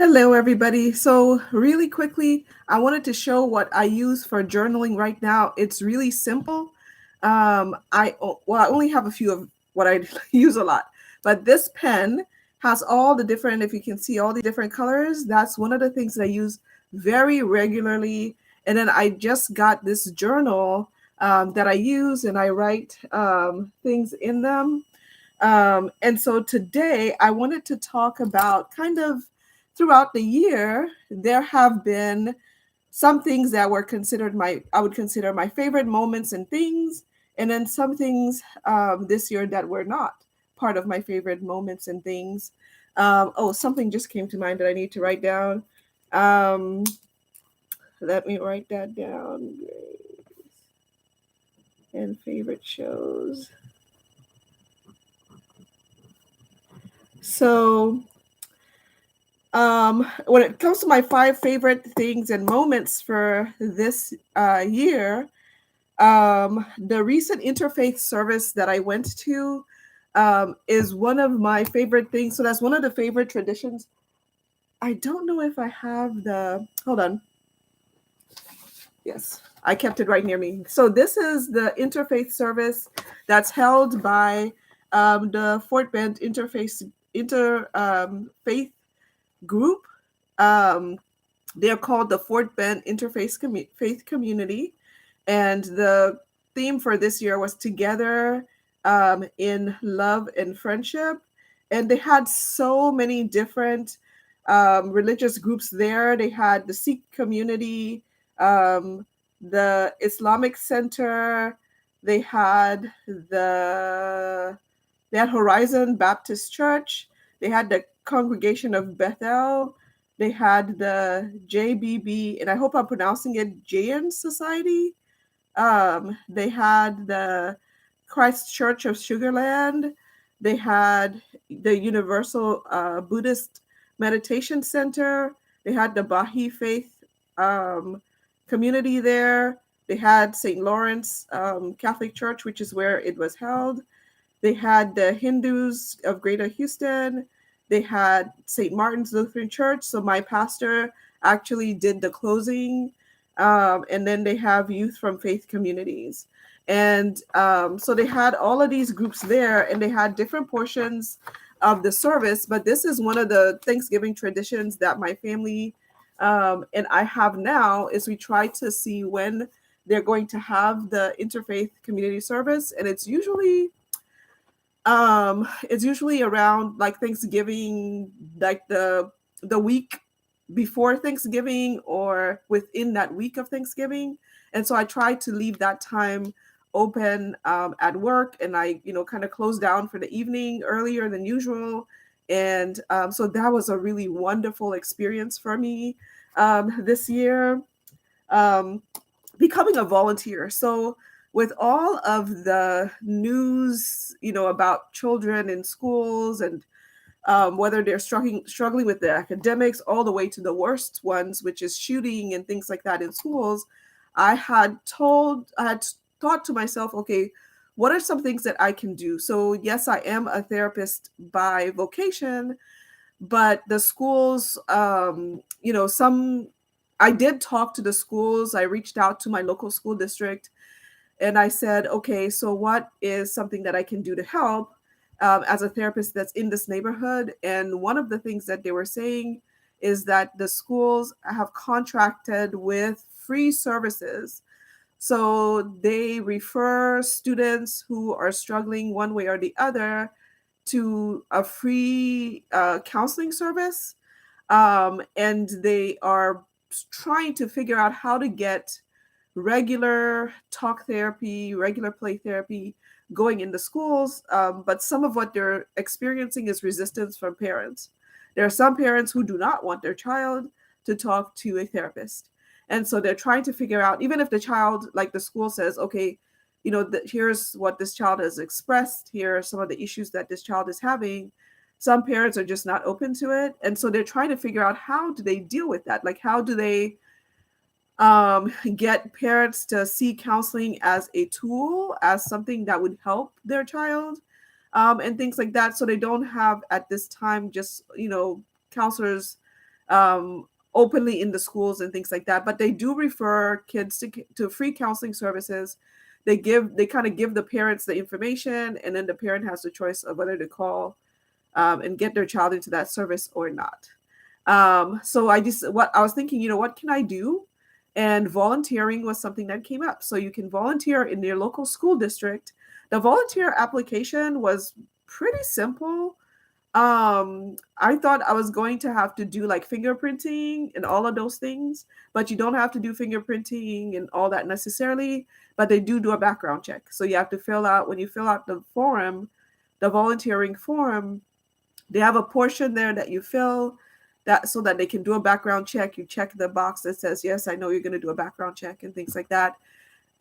Hello, everybody. So, really quickly, I wanted to show what I use for journaling right now. It's really simple. I only have a few of what I use a lot, but this pen has all the different, if you can see all the different colors, that's one of the things that I use very regularly. And then I just got this journal that I use and I write things in them. And so today I wanted to talk about kind of throughout the year, there have been some things that were considered I would consider my favorite moments and things, and then some things this year that were not part of my favorite moments and things. Oh, something just came to mind that I need to write down. Um, Let me write that down. And favorite shows. So when it comes to my five favorite things and moments for this year, the recent interfaith service that I went to is one of my favorite things. So that's one of the favorite traditions. I don't know if I have hold on. Yes, I kept it right near me. So this is the interfaith service that's held by the Fort Bend Faith Group. Um, they're called the Fort Bend Faith Community, and the theme for this year was Together in Love and Friendship. And they had so many different religious groups there. They had the Sikh community, um, the Islamic Center. They had they had Horizon Baptist Church. They had the Congregation of Bethel. They had the JBB, and I hope I'm pronouncing it, Jain Society. They had the Christ Church of Sugarland. They had the Universal Buddhist Meditation Center. They had the Baha'i Faith um, community there. They had St. Lawrence Catholic Church, which is where it was held. They had the Hindus of Greater Houston. They had St. Martin's Lutheran Church. So my pastor actually did the closing. And then they have youth from faith communities. And so they had all of these groups there, and they had different portions of the service. But this is one of the Thanksgiving traditions that my family and I have now is we try to see when they're going to have the interfaith community service. And it's usually around like Thanksgiving, like the week before Thanksgiving or within that week of Thanksgiving. And so I try to leave that time open at work, and I kind of close down for the evening earlier than usual. And so that was a really wonderful experience for me this year. um, Becoming a volunteer. So with all of the news, about children in schools, and whether they're struggling with the academics, all the way to the worst ones, which is shooting and things like that in schools, I had thought to myself, okay, what are some things that I can do? So yes, I am a therapist by vocation, but the schools, some I did talk to the schools. I reached out to my local school district, and I said, okay, so what is something that I can do to help as a therapist that's in this neighborhood? And one of the things that they were saying is that the schools have contracted with free services. So they refer students who are struggling one way or the other to a free counseling service. And they are trying to figure out how to get regular talk therapy, regular play therapy going into schools. But some of what they're experiencing is resistance from parents. There are some parents who do not want their child to talk to a therapist. And so they're trying to figure out, even if the child, like the school says, okay, here's what this child has expressed, here are some of the issues that this child is having. Some parents are just not open to it. And so they're trying to figure out, how do they deal with that? Like, how do they get parents to see counseling as a tool, as something that would help their child, and things like that. So they don't have at this time just, counselors um, openly in the schools and things like that. But they do refer kids to free counseling services. They kind of give the parents the information, and then the parent has the choice of whether to call and get their child into that service or not. So what I was thinking, what can I do? And volunteering was something that came up. So you can volunteer in your local school district. The volunteer application was pretty simple. I thought I was going to have to do like fingerprinting and all of those things, but you don't have to do fingerprinting and all that necessarily, but they do a background check. So you have to when you fill out the form, the volunteering form, they have a portion there that you fill that so that they can do a background check. You check the box that says, yes, I know you're going to do a background check and things like that.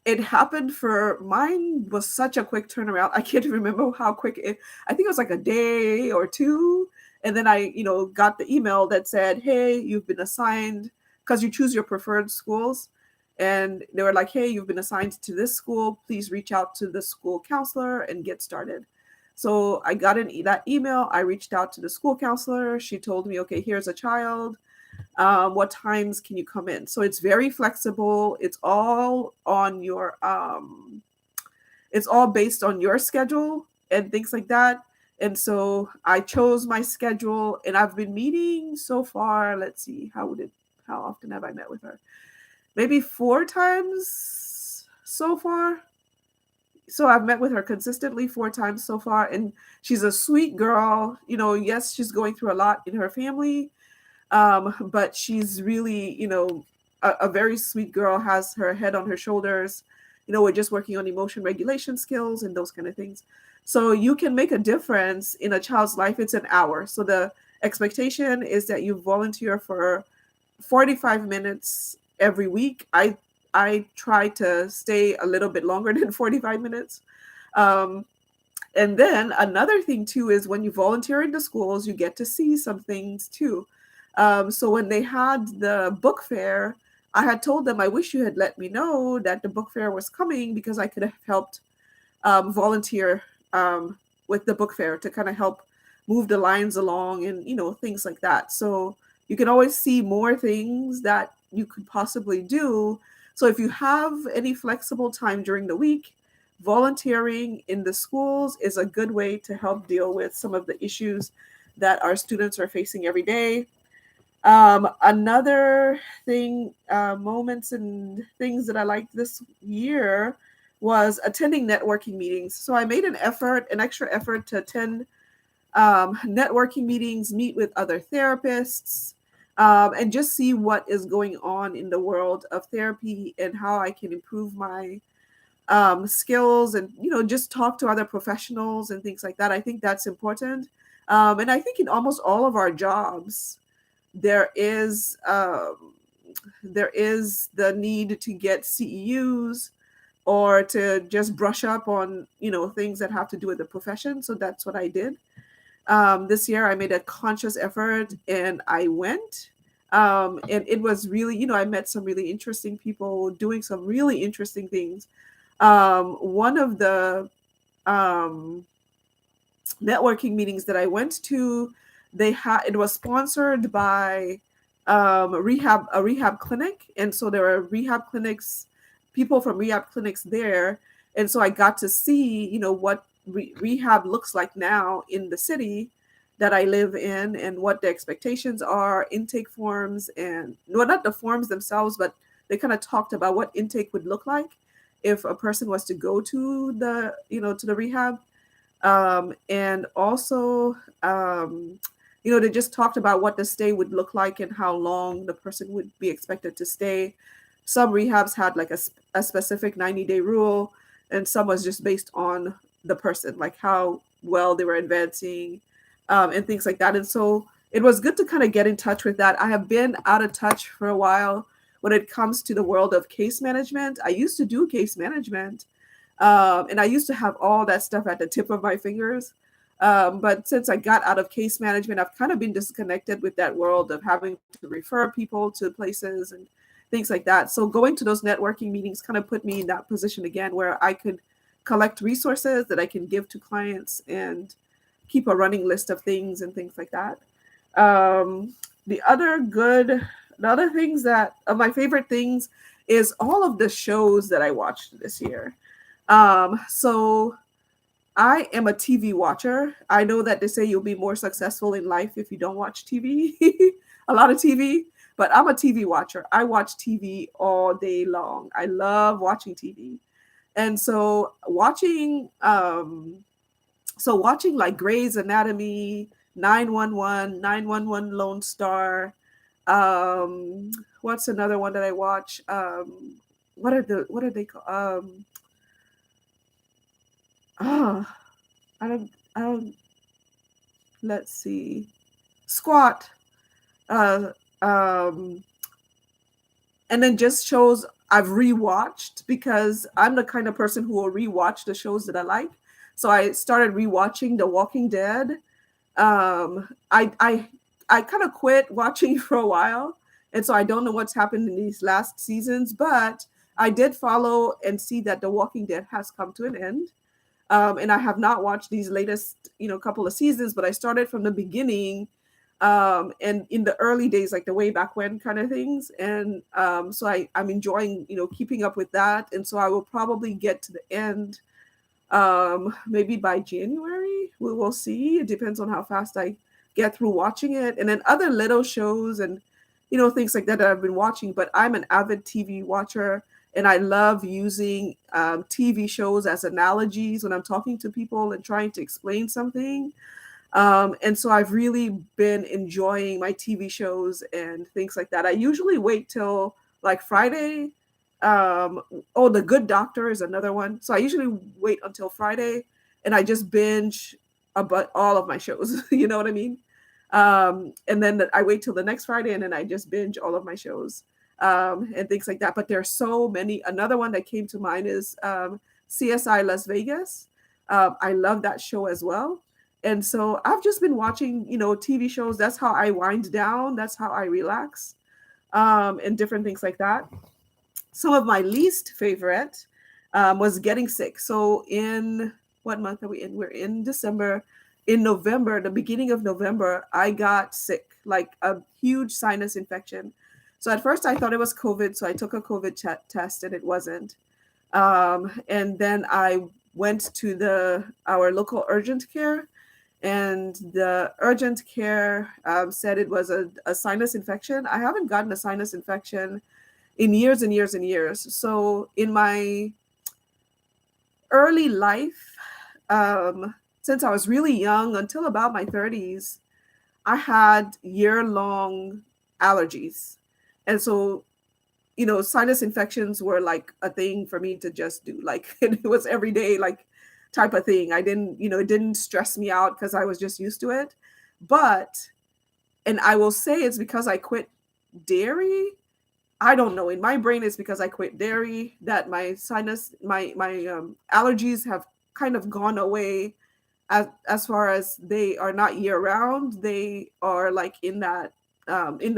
It happened for mine was such a quick turnaround. I can't remember how quick I think it was like a day or two. And then I, got the email that said, hey, you've been assigned, because you choose your preferred schools. And they were like, hey, you've been assigned to this school. Please reach out to the school counselor and get started. So I got that email. I reached out to the school counselor. She told me, okay, here's a child. What times can you come in? So it's very flexible. It's all on your, it's all based on your schedule and things like that. And so I chose my schedule, and I've been meeting so far. Let's see, how often have I met with her? Maybe 4 times so far. So I've met with her consistently 4 times so far, and she's a sweet girl. Yes, she's going through a lot in her family, but she's really, a very sweet girl, has her head on her shoulders. We're just working on emotion regulation skills and those kind of things. So you can make a difference in a child's life. It's an hour. So the expectation is that you volunteer for 45 minutes every week. I try to stay a little bit longer than 45 minutes. And then another thing too is when you volunteer in the schools, you get to see some things too. So when they had the book fair, I had told them, I wish you had let me know that the book fair was coming, because I could have helped volunteer with the book fair to kind of help move the lines along and, things like that. So you can always see more things that you could possibly do. So if you have any flexible time during the week, volunteering in the schools is a good way to help deal with some of the issues that our students are facing every day. Another thing, moments and things that I liked this year was attending networking meetings. So I made an extra effort to attend networking meetings, meet with other therapists, and just see what is going on in the world of therapy and how I can improve my skills, and just talk to other professionals and things like that. I think that's important. And I think in almost all of our jobs, there is the need to get CEUs or to just brush up on things that have to do with the profession. So that's what I did. This year I made a conscious effort and I went. And it was really, I met some really interesting people doing some really interesting things. One of the networking meetings that I went to, it was sponsored by a rehab clinic. And so there were people from rehab clinics there. And so I got to see, what rehab looks like now in the city that I live in, and what the expectations are, intake forms, and not the forms themselves, but they kind of talked about what intake would look like if a person was to go to the rehab. And also, they just talked about what the stay would look like and how long the person would be expected to stay. Some rehabs had like a specific 90-day rule, and some was just based on the person, like how well they were advancing, and things like that. And so it was good to kind of get in touch with that. I have been out of touch for a while when it comes to the world of case management. I used to do case management, and I used to have all that stuff at the tip of my fingers. But since I got out of case management, I've kind of been disconnected with that world of having to refer people to places and things like that. So going to those networking meetings kind of put me in that position again, where I could collect resources that I can give to clients and keep a running list of things and things like that. Um, the other good, the other things that my favorite things is all of the shows that I watched this year. So I am a TV watcher. I know that they say you'll be more successful in life if you don't watch TV, a lot of TV, but I'm a TV watcher. I watch TV all day long. I love watching TV. And so watching like Grey's Anatomy, 911, 911 Lone Star, um what's another one that I watch? What are they called? Oh, I don't let's see. Squat. Uh um and then just shows I've rewatched because I'm the kind of person who will rewatch the shows that I like. So I started rewatching The Walking Dead. I kind of quit watching for a while, and so I don't know what's happened in these last seasons, but I did follow and see that The Walking Dead has come to an end. And I have not watched these latest, couple of seasons, but I started from the beginning, and in the early days, like the way back when kind of things. And so I'm enjoying, keeping up with that. And so I will probably get to the end, maybe by January. We will see. It depends on how fast I get through watching it. And then other little shows and, things like that I've been watching. But I'm an avid TV watcher, and I love using TV shows as analogies when I'm talking to people and trying to explain something. And so I've really been enjoying my TV shows and things like that. I usually wait till like Friday. Oh, The Good Doctor is another one. So I usually wait until Friday and I just binge about all of my shows. You know what I mean? And then I wait till the next Friday and then I just binge all of my shows, and things like that. But there's so many. Another one that came to mind is CSI Las Vegas. I love that show as well. And so I've just been watching, TV shows. That's how I wind down. That's how I relax, and different things like that. Some of my least favorite was getting sick. So in what month are we in? We're in December. In November, the beginning of November, I got sick, like a huge sinus infection. So at first I thought it was COVID. So I took a COVID test and it wasn't. And then I went to our local urgent care, and the urgent care said it was a sinus infection. I haven't gotten a sinus infection in years and years and years. So in my early life, since I was really young until about my 30s, I had year-long allergies. And so, sinus infections were like a thing for me to just do. Like it was every day, like type of thing. I didn't, it didn't stress me out because I was just used to it. But, and I will say it's because I quit dairy. I don't know. In my brain, it's because I quit dairy that my sinus, my allergies have kind of gone away. As far as they are not year round, they are like in the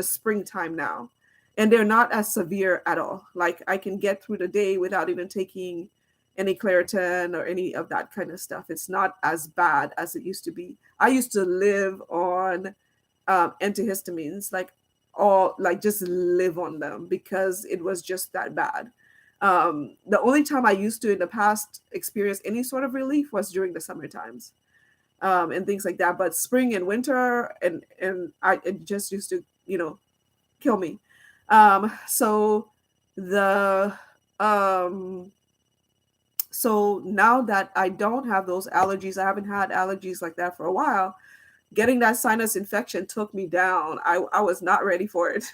springtime now, and they're not as severe at all. Like I can get through the day without even taking any Claritin or any of that kind of stuff. It's not as bad as it used to be. I used to live on antihistamines, like just live on them because it was just that bad. The only time I used to in the past experience any sort of relief was during the summer times, and things like that. But spring and winter, and it just used to, kill me. So the so now that I don't have those allergies, I haven't had allergies like that for a while. Getting that sinus infection took me down. I was not ready for it,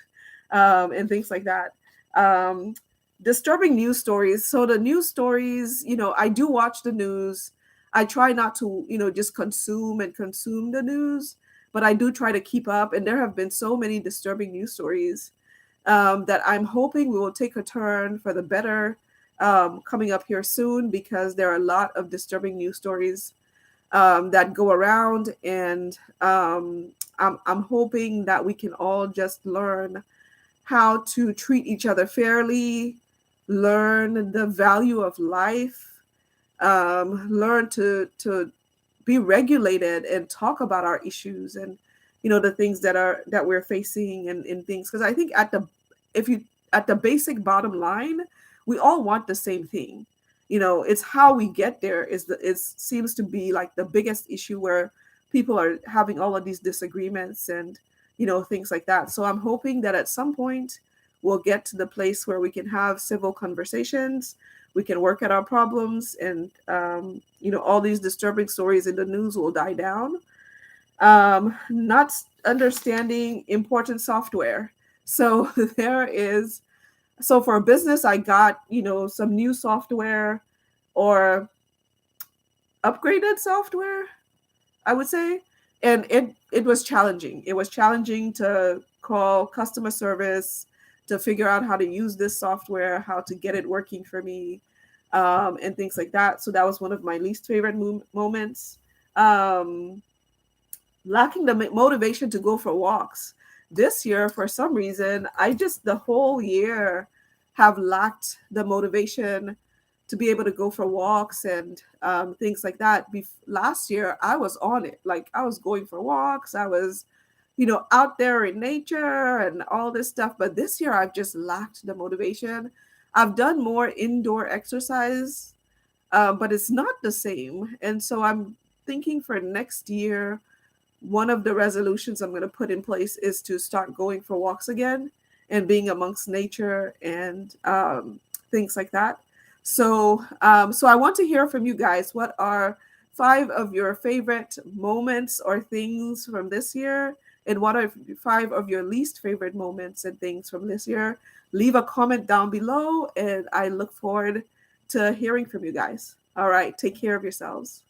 and things like that. Um, Disturbing news stories. So the news stories, I do watch the news. I try not to, just consume the news, but I do try to keep up. And there have been so many disturbing news stories, that I'm hoping we will take a turn for the better, coming up here soon, because there are a lot of disturbing news stories that go around, and I'm hoping that we can all just learn how to treat each other fairly, learn the value of life, learn to be regulated and talk about our issues, and the things that we're facing and in things, because I think if you at the basic bottom line, we all want the same thing. It's how we get there seems to be like the biggest issue, where people are having all of these disagreements and things like that. So I'm hoping that at some point we'll get to the place where we can have civil conversations, we can work at our problems, and all these disturbing stories in the news will die down. Not understanding important software. So there is, so for a business, I got, some new software or upgraded software, I would say. And it was challenging. It was challenging to call customer service to figure out how to use this software, how to get it working for me, and things like that. So that was one of my least favorite moments. Um, Lacking the motivation to go for walks. This year, for some reason, the whole year have lacked the motivation to be able to go for walks and things like that. Last year, I was on it. Like, I was going for walks. I was, out there in nature and all this stuff. But this year, I've just lacked the motivation. I've done more indoor exercise, but it's not the same. And so I'm thinking for next year, one of the resolutions I'm going to put in place is to start going for walks again and being amongst nature and things like that. So I want to hear from you guys. What are 5 of your favorite moments or things from this year? And what are 5 of your least favorite moments and things from this year? Leave a comment down below, and I look forward to hearing from you guys. All right, take care of yourselves.